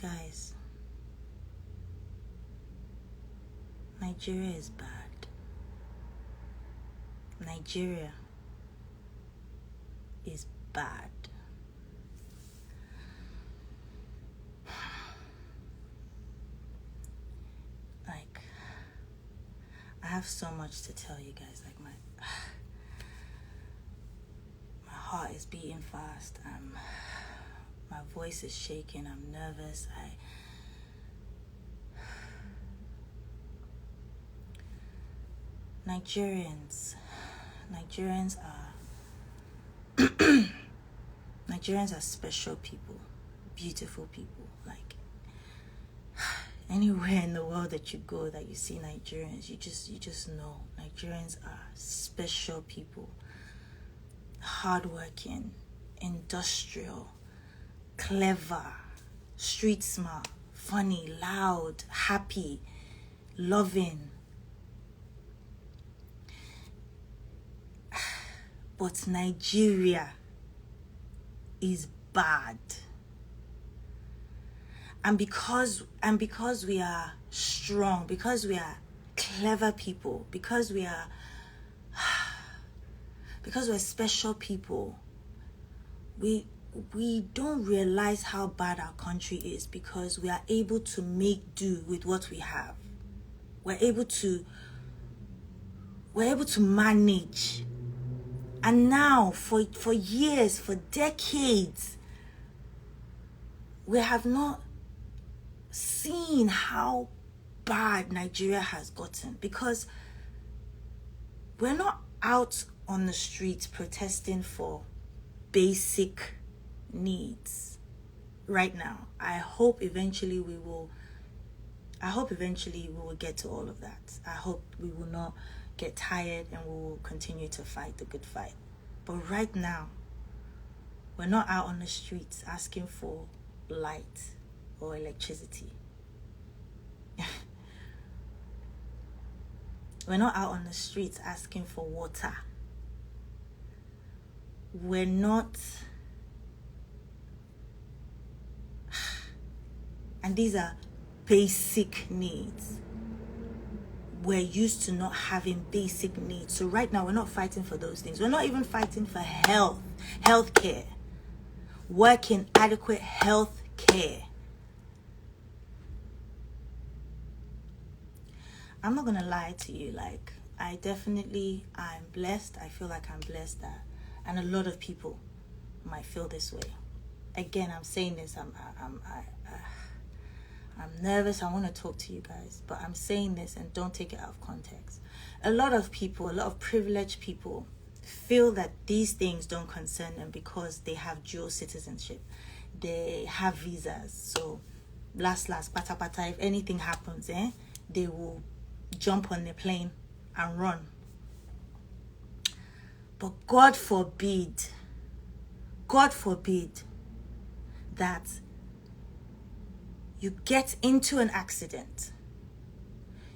Guys, Nigeria is bad. Nigeria is bad. Like, I have so much to tell you guys. Like, my heart is beating fast. My voice is shaking. I'm nervous. Nigerians are special people, beautiful people. Like, anywhere in the world that you go that you see Nigerians, you just know Nigerians are special people. Hardworking, industrial, clever, street smart, funny, loud, happy, loving. But Nigeria is bad. And because we are strong, because we are clever people, because we're special people, we don't realize how bad our country is because we are able to make do with what we have. We're able to manage. And now, for years, for decades, we have not seen how bad Nigeria has gotten because we're not out on the streets protesting for basic needs right now. I hope eventually we will get to all of that. I hope we will not get tired and we will continue to fight the good fight. But right now, we're not out on the streets asking for light or electricity. We're not out on the streets asking for water. We're not... And these are basic needs. We're used to not having basic needs. So right now, we're not fighting for those things. We're not even fighting for health care. Working adequate health care. I'm not gonna lie to you. Like, I'm blessed. I feel like I'm blessed and a lot of people might feel this way. Again, I'm saying this. I'm nervous. I want to talk to you guys, but I'm saying this and don't take it out of context. A lot of privileged people feel that these things don't concern them because they have dual citizenship. They have visas. So, pata, if anything happens, they will jump on the plane and run. But God forbid that you get into an accident.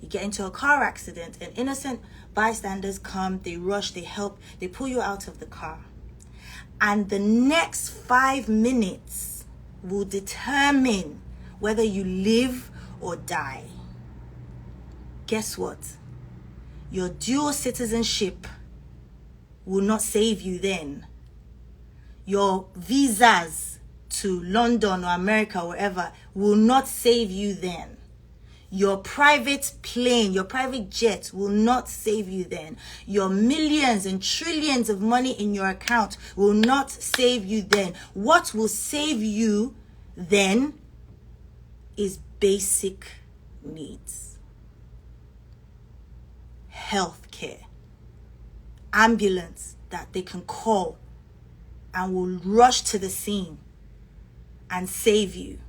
You get into a car accident and innocent bystanders come, they rush, they help, they pull you out of the car. And the next 5 minutes will determine whether you live or die. Guess what? Your dual citizenship will not save you then. Your visas to London or America or wherever will not save you then. Your private plane, your private jet will not save you then. Your millions and trillions of money in your account will not save you then. What will save you then is basic needs. Health care. Ambulance that they can call and will rush to the scene and save you.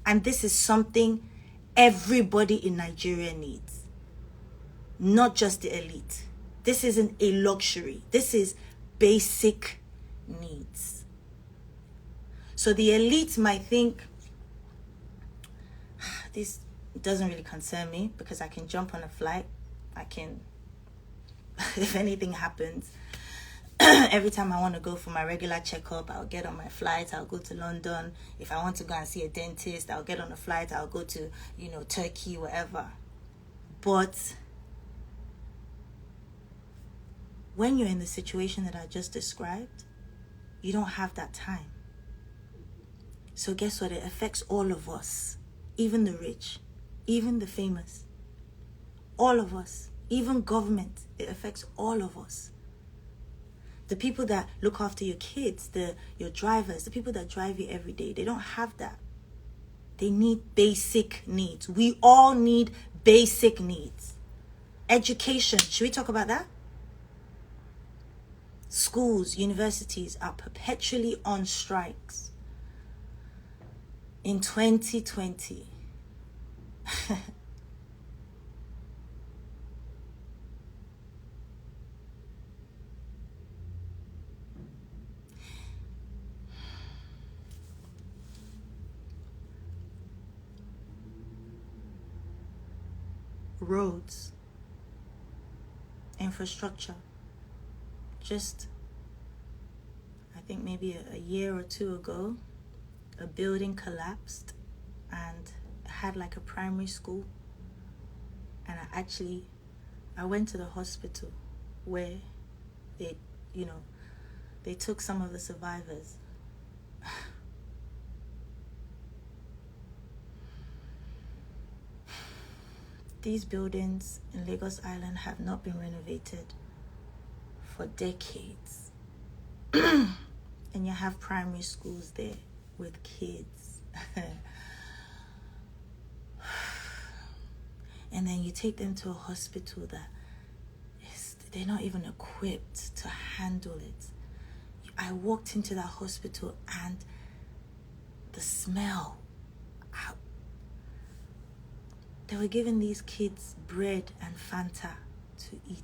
And this is something everybody in Nigeria needs. Not just the elite. This isn't a luxury. This is basic needs. So the elite might think, this doesn't really concern me because I can jump on a flight. I can, if anything happens, Every time I want to go for my regular checkup, I'll get on my flight, I'll go to London. If I want to go and see a dentist, I'll get on a flight, I'll go to, Turkey, wherever. But when you're in the situation that I just described, you don't have that time. So guess what? It affects all of us, even the rich, even the famous, all of us, even government. It affects all of us. The people that look after your kids, your drivers, the people that drive you every day, they don't have that. They need basic needs. We all need basic needs. Education. Should we talk about that? Schools, universities are perpetually on strikes. In 2020, roads, infrastructure, just, I think maybe a year or two ago, a building collapsed and had like a primary school, and I went to the hospital where they took some of the survivors. These buildings in Lagos Island have not been renovated for decades. And you have primary schools there with kids. And then you take them to a hospital they're not even equipped to handle it. I walked into that hospital and the smell. They were giving these kids bread and Fanta to eat.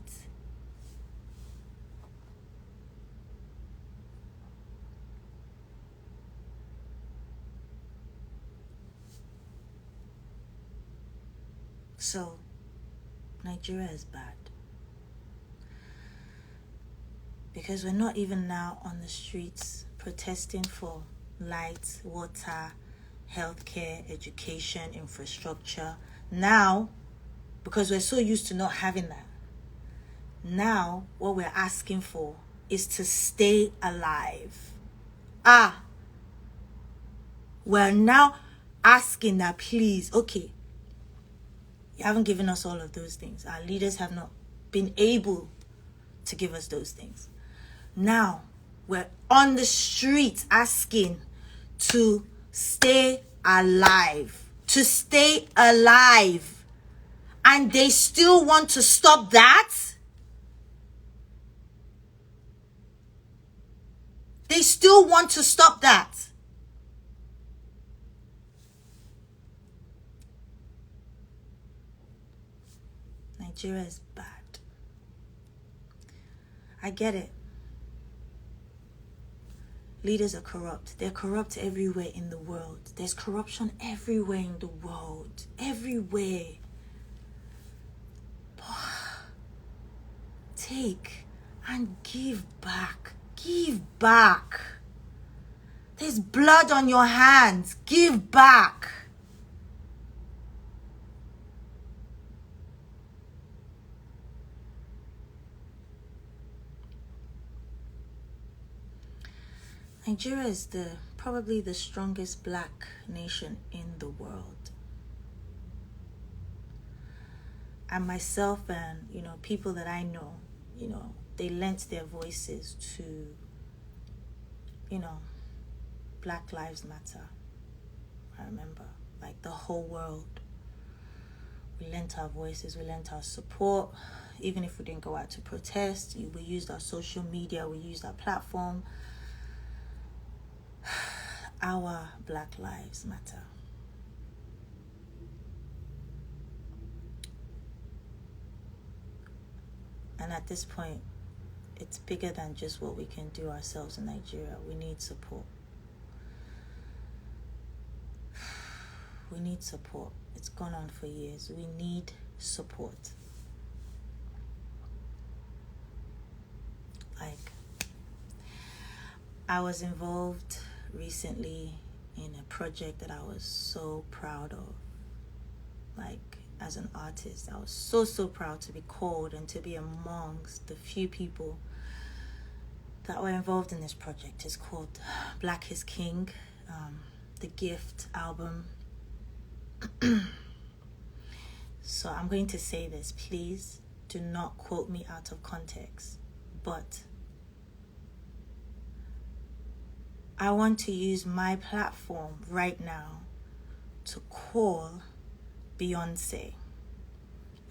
So, Nigeria is bad. Because we're not even now on the streets protesting for light, water, healthcare, education, infrastructure. Now, because we're so used to not having that, now what we're asking for is to stay alive. We're now asking that, please, okay, you haven't given us all of those things. Our leaders have not been able to give us those things. Now, we're on the streets asking to stay alive. To stay alive. And they still want to stop that? They still want to stop that. Nigeria is bad. I get it. Leaders are corrupt. They're corrupt everywhere in the world. There's corruption everywhere in the world. Everywhere. Take and give back. Give back. There's blood on your hands. Give back. Nigeria is probably the strongest black nation in the world. And myself and, people that I know, they lent their voices to, Black Lives Matter. I remember, like the whole world. We lent our voices, we lent our support. Even if we didn't go out to protest, we used our social media, we used our platform. Our Black Lives Matter. And at this point, it's bigger than just what we can do ourselves in Nigeria. We need support. We need support. It's gone on for years. We need support. Like, I was involved recently in a project that I was so proud of. Like, as an artist, I was so proud to be called and to be amongst the few people that were involved in this project. It's called Black is King, the Gift album. So I'm going to say this, please do not quote me out of context, but I want to use my platform right now to call Beyonce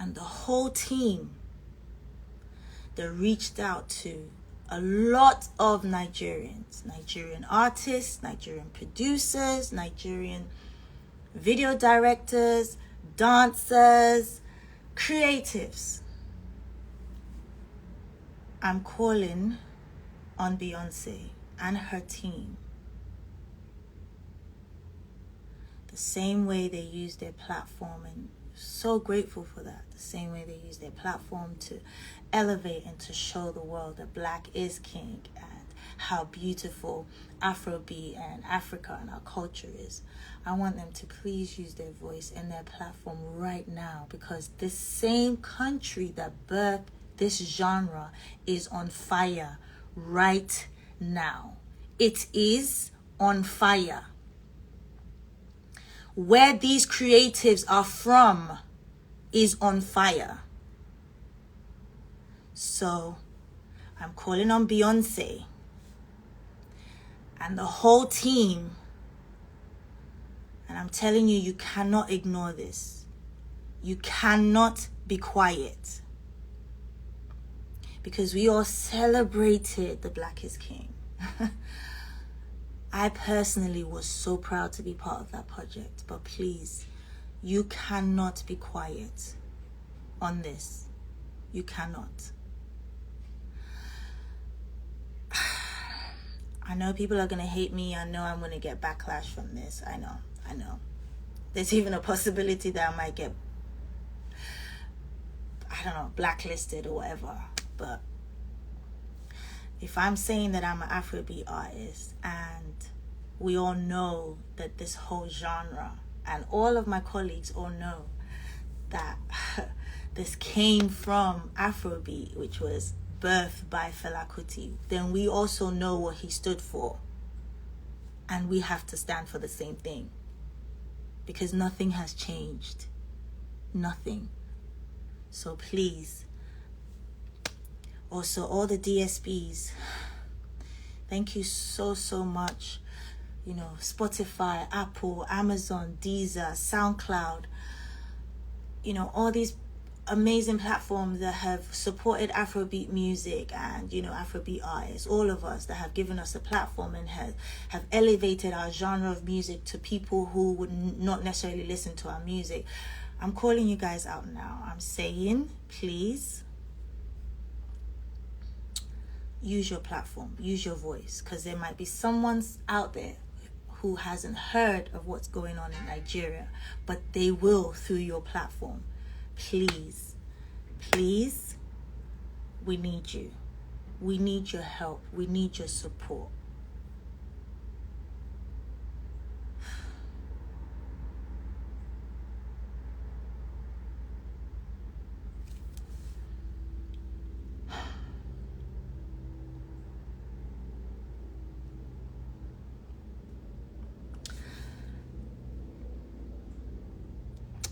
and the whole team that reached out to a lot of Nigerians, Nigerian artists, Nigerian producers, Nigerian video directors, dancers, creatives. I'm calling on Beyonce and her team the same way they use their platform, and so grateful for that. The same way they use their platform to elevate and to show the world that Black is King and how beautiful Afrobeat and Africa and our culture is. I want them to please use their voice and their platform right now, because this same country that birthed this genre is on fire right now. It is on fire. Where these creatives are from is on fire. So I'm calling on Beyonce and the whole team, and I'm telling you, you cannot ignore this. You cannot be quiet, because we all celebrated the Black is King. I personally was so proud to be part of that project, but please, you cannot be quiet on this. You cannot. I know people are going to hate me. I know I'm going to get backlash from this. I know. There's even a possibility that I might get, I don't know, blacklisted or whatever. But if I'm saying that I'm an Afrobeat artist, and we all know that this whole genre, and all of my colleagues all know that this came from Afrobeat, which was birthed by Fela Kuti, then we also know what he stood for. And we have to stand for the same thing, because nothing has changed. Nothing. So please, also all the DSPs, thank you so much. You know, Spotify, Apple, Amazon, Deezer, SoundCloud, you know, all these amazing platforms that have supported Afrobeat music and, you know, Afrobeat artists, all of us that have given us a platform and have elevated our genre of music to people who would not necessarily listen to our music. I'm calling you guys out now. I'm saying, please, use your platform, use your voice, because there might be someone out there who hasn't heard of what's going on in Nigeria, but they will through your platform. Please, we need you. We need your help. We need your support.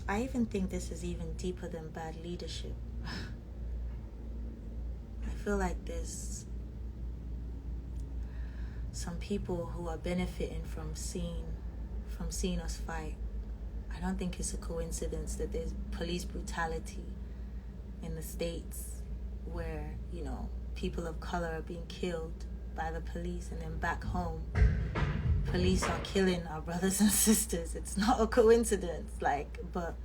I even think this is even deeper than bad leadership. I feel like there's some people who are benefiting from seeing us fight. I don't think it's a coincidence that there's police brutality in the States where, you know, people of color are being killed by the police, and then back home, police are killing our brothers and sisters. It's not a coincidence, but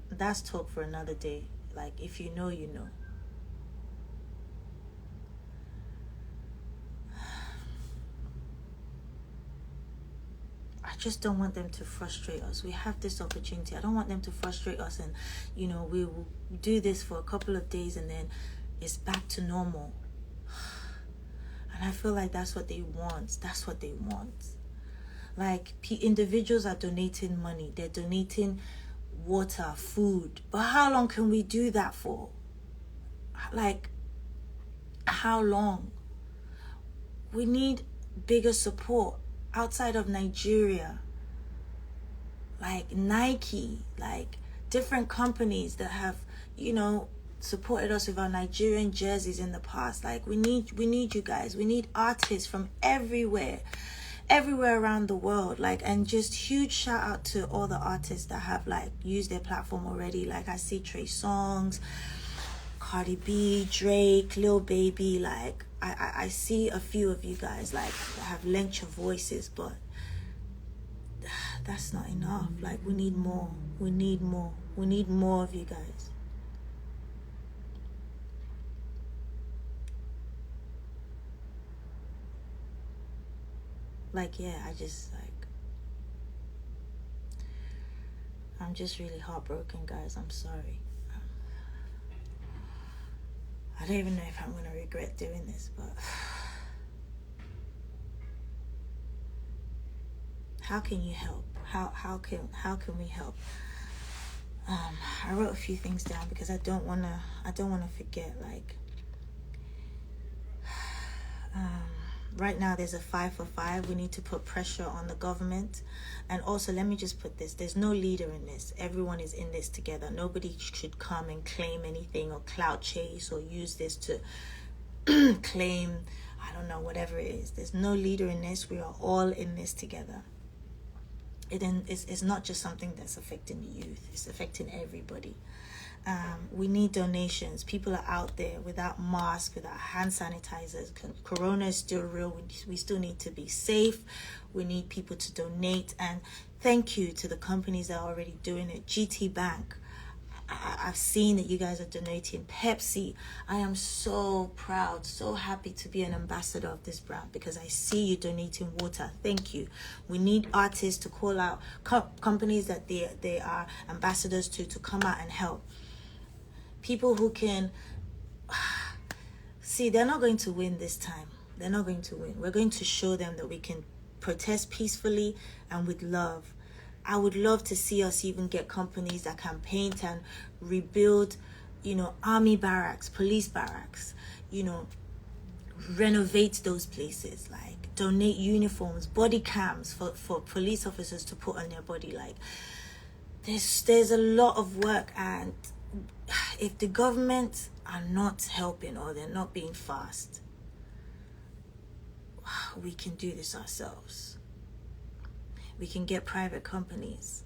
that's talk for another day. Like, if you know, you know. I just don't want them to frustrate us. We have this opportunity. I don't want them to frustrate us, and, you know, we will do this for a couple of days and then it's back to normal. And I feel like that's what they want. That's what they want. Like, individuals are donating money. They're donating water, food. But how long can we do that for? Like, how long? We need bigger support outside of Nigeria. Like Nike, like different companies that have, supported us with our Nigerian jerseys in the past. Like, we need you guys. We need artists from everywhere around the world. Like, and just huge shout out to all the artists that have like used their platform already. Like, I see Trey Songz, Cardi B, Drake, Lil Baby. Like, I see a few of you guys like that have lent your voices, but that's not enough. Like, we need more. We need more of you guys. Like, yeah, I'm just really heartbroken, guys. I'm sorry. I don't even know if I'm gonna regret doing this, but how can you help? How can we help? I wrote a few things down because I don't wanna forget. Like, right now there's a 5 for 5. We need to put pressure on the government. And also, let me just put this, there's no leader in this. Everyone is in this together. Nobody should come and claim anything or clout chase or use this to claim, I don't know, whatever it is. There's no leader in this. We are all in this together. It's not just something that's affecting the youth. It's affecting everybody. We need donations. People are out there without masks, without hand sanitizers. Corona is still real. We still need to be safe. We need people to donate. And thank you to the companies that are already doing it. GT Bank, I've seen that you guys are donating. Pepsi, I am so proud, so happy to be an ambassador of this brand because I see you donating water. Thank you. We need artists to call out companies that they are ambassadors to come out and help. People who can see, they're not going to win this time. They're not going to win. We're going to show them that we can protest peacefully and with love. I would love to see us even get companies that can paint and rebuild, army barracks, police barracks, renovate those places, like donate uniforms, body cams for police officers to put on their body. Like, there's a lot of work, and if the government are not helping or they're not being fast, we can do this ourselves. We can get private companies.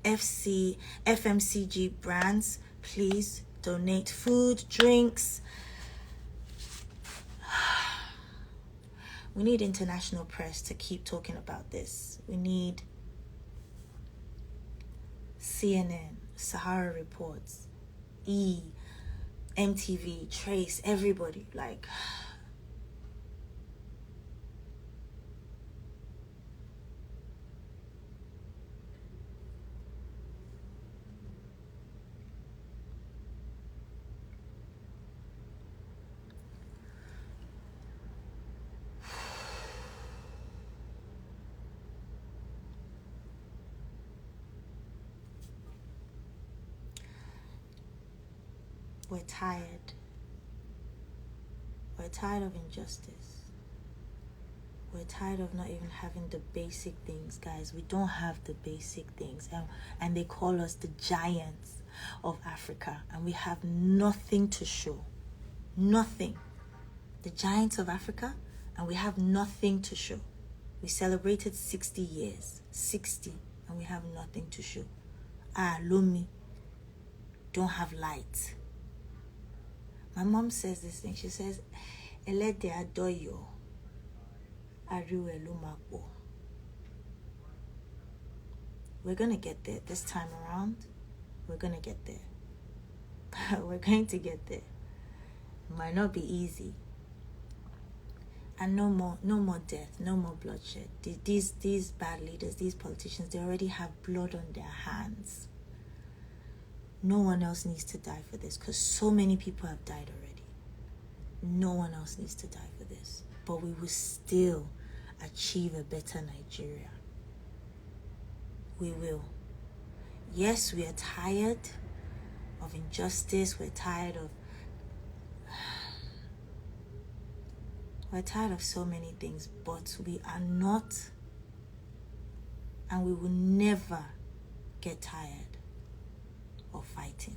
FMCG brands, please donate food, drinks. We need international press to keep talking about this. We need CNN, Sahara Reports, MTV, Trace, everybody. Like, we're tired. We're tired of injustice. We're tired of not even having the basic things, guys. We don't have the basic things. And they call us the giants of Africa. And we have nothing to show. Nothing. The giants of Africa, and we have nothing to show. We celebrated 60 years. 60. And we have nothing to show. Lomi don't have light. My mom says this thing. She says, Elede adoyo, ariwe lumapo. We're going to get there this time around. We're going to get there. We're going to get there. It might not be easy. And no more death, no more bloodshed. These bad leaders, these politicians, they already have blood on their hands. No one else needs to die for this because so many people have died already. No one else needs to die for this. But we will still achieve a better Nigeria. We will. Yes, we are tired of injustice. We're tired of so many things, but we are not, and we will never get tired of fighting.